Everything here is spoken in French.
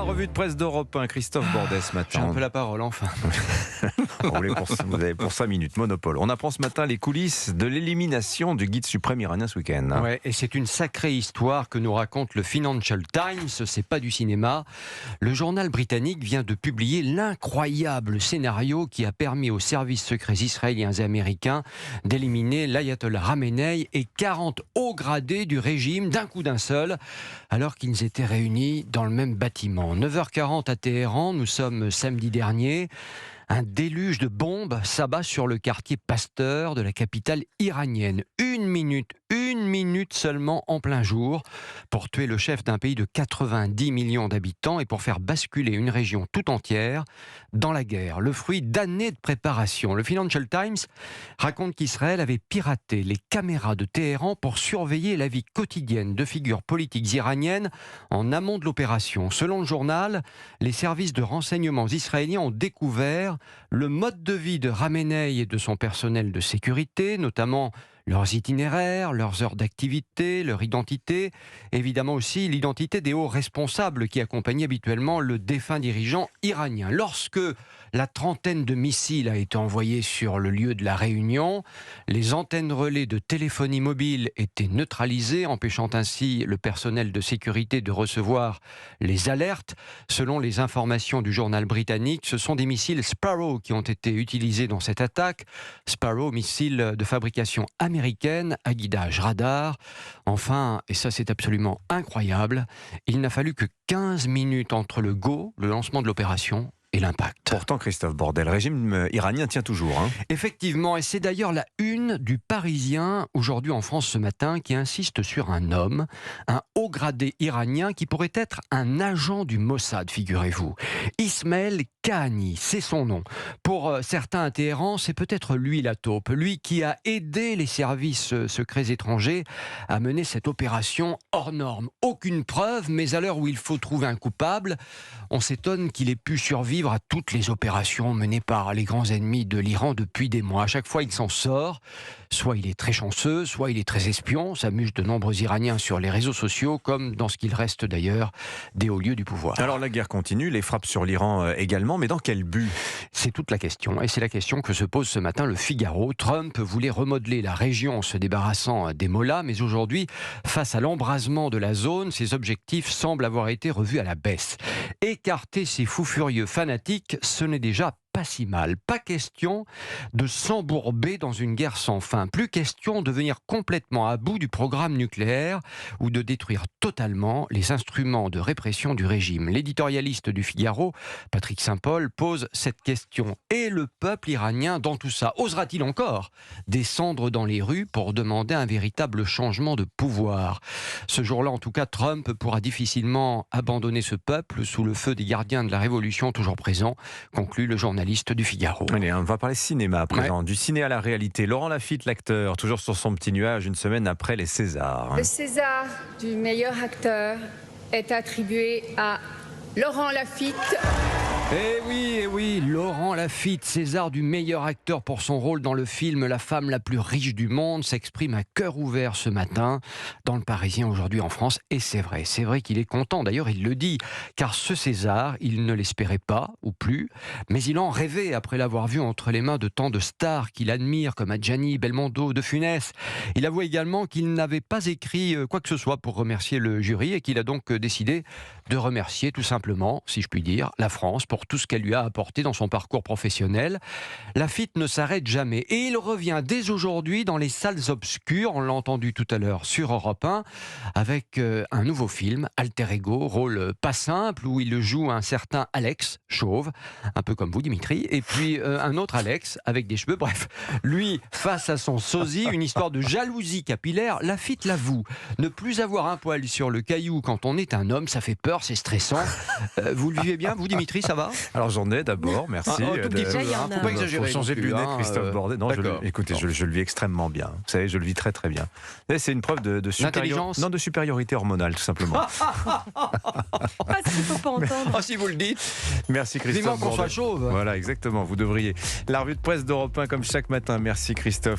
revue de presse d'Europe 1, Christophe Bordet ce matin. J'ai un peu la parole, enfin. Vous avez pour 5 minutes, monopole. On apprend ce matin les coulisses de l'élimination du guide suprême iranien ce week-end. Ouais, et c'est une sacrée histoire que nous raconte le Financial Times, c'est pas du cinéma. Le journal britannique vient de publier l'incroyable scénario qui a permis aux services secrets israéliens et américains d'éliminer l'ayatollah Khamenei et 40 hauts gradés du régime d'un coup d'un seul, alors qu'ils étaient réunis dans le même bâtiment. 9h40 à Téhéran, nous sommes samedi dernier. Un déluge de bombes s'abat sur le quartier Pasteur de la capitale iranienne. Une minute seulement en plein jour pour tuer le chef d'un pays de 90 millions d'habitants et pour faire basculer une région tout entière dans la guerre. Le fruit d'années de préparation. Le Financial Times raconte qu'Israël avait piraté les caméras de Téhéran pour surveiller la vie quotidienne de figures politiques iraniennes en amont de l'opération. Selon le journal, les services de renseignement israéliens ont découvert le mode de vie de Khamenei et de son personnel de sécurité, notamment leurs itinéraires, leurs heures d'activité, leur identité, évidemment aussi l'identité des hauts responsables qui accompagnaient habituellement le défunt dirigeant iranien. Lorsque la trentaine de missiles a été envoyée sur le lieu de la réunion, les antennes relais de téléphonie mobile étaient neutralisées, empêchant ainsi le personnel de sécurité de recevoir les alertes. Selon les informations du journal britannique, ce sont des missiles Sparrow qui ont été utilisés dans cette attaque. Sparrow, missile de fabrication américaine à guidage radar. Enfin, et ça c'est absolument incroyable, il n'a fallu que 15 minutes entre le go, le lancement de l'opération, et l'impact. Pourtant, Christophe Bordet, le régime iranien tient toujours. Effectivement, et c'est d'ailleurs la une du Parisien, aujourd'hui en France ce matin, qui insiste sur un homme, un haut gradé iranien qui pourrait être un agent du Mossad, figurez-vous. Ismaël Kahani, c'est son nom. Pour certains à Téhéran, c'est peut-être lui la taupe, lui qui a aidé les services secrets étrangers à mener cette opération hors norme. Aucune preuve, mais à l'heure où il faut trouver un coupable, on s'étonne qu'il ait pu survivre à toutes les opérations menées par les grands ennemis de l'Iran depuis des mois. À chaque fois, il s'en sort. Soit il est très chanceux, soit il est très espion. S'amusent de nombreux Iraniens sur les réseaux sociaux, comme dans ce qu'il reste d'ailleurs des hauts lieux du pouvoir. Alors la guerre continue, les frappes sur l'Iran également, mais dans quel but ? C'est toute la question, et c'est la question que se pose ce matin le Figaro. Trump voulait remodeler la région en se débarrassant des mollahs, mais aujourd'hui, face à l'embrasement de la zone, ses objectifs semblent avoir été revus à la baisse. Écarter ces fous furieux fanatiques, ce n'est déjà pas si mal. Pas question de s'embourber dans une guerre sans fin. Plus question de venir complètement à bout du programme nucléaire ou de détruire totalement les instruments de répression du régime. L'éditorialiste du Figaro, Patrick Saint-Paul, pose cette question. Et le peuple iranien dans tout ça, osera-t-il encore descendre dans les rues pour demander un véritable changement de pouvoir ? Ce jour-là, en tout cas, Trump pourra difficilement abandonner ce peuple sous le feu des gardiens de la révolution toujours présents, conclut le journaliste du Figaro. Allez, on va parler cinéma à présent. Ouais. Du ciné à la réalité. Laurent Lafitte, l'acteur, toujours sur son petit nuage une semaine après les Césars. Le César du meilleur acteur est attribué à Laurent Lafitte. Eh oui, Laurent Lafitte, César du meilleur acteur pour son rôle dans le film La femme la plus riche du monde, s'exprime à cœur ouvert ce matin dans le Parisien aujourd'hui en France. Et c'est vrai qu'il est content. D'ailleurs, il le dit, car ce César, il ne l'espérait pas, ou plus, mais il en rêvait après l'avoir vu entre les mains de tant de stars qu'il admire, comme Adjani, Belmondo, De Funès. Il avoue également qu'il n'avait pas écrit quoi que ce soit pour remercier le jury et qu'il a donc décidé de remercier tout simplement, si je puis dire, la France pour tout ce qu'elle lui a apporté dans son parcours professionnel. Lafitte ne s'arrête jamais et il revient dès aujourd'hui dans les salles obscures, on l'a entendu tout à l'heure sur Europe 1, avec un nouveau film, Alter Ego, rôle pas simple où il joue un certain Alex, chauve, un peu comme vous Dimitri, et puis un autre Alex avec des cheveux, bref, lui face à son sosie, une histoire de jalousie capillaire. Lafitte l'avoue, ne plus avoir un poil sur le caillou quand on est un homme, ça fait peur, c'est stressant. Vous le vivez bien, vous Dimitri, ça va ? Alors j'en ai d'abord, merci. Tout petit peu, faut pas exagérer. Faut changer de lunettes, Christophe Bordet. Non, écoutez, je le vis extrêmement bien. Vous savez, je le vis très très bien. C'est une preuve de supériorité hormonale, tout simplement. Parce qu'il ne faut pas entendre. Oh, si vous le dites. Merci Christophe. Vivement qu'on soit chauve. Voilà, exactement, vous devriez. La revue de presse d'Europe 1 comme chaque matin. Merci Christophe.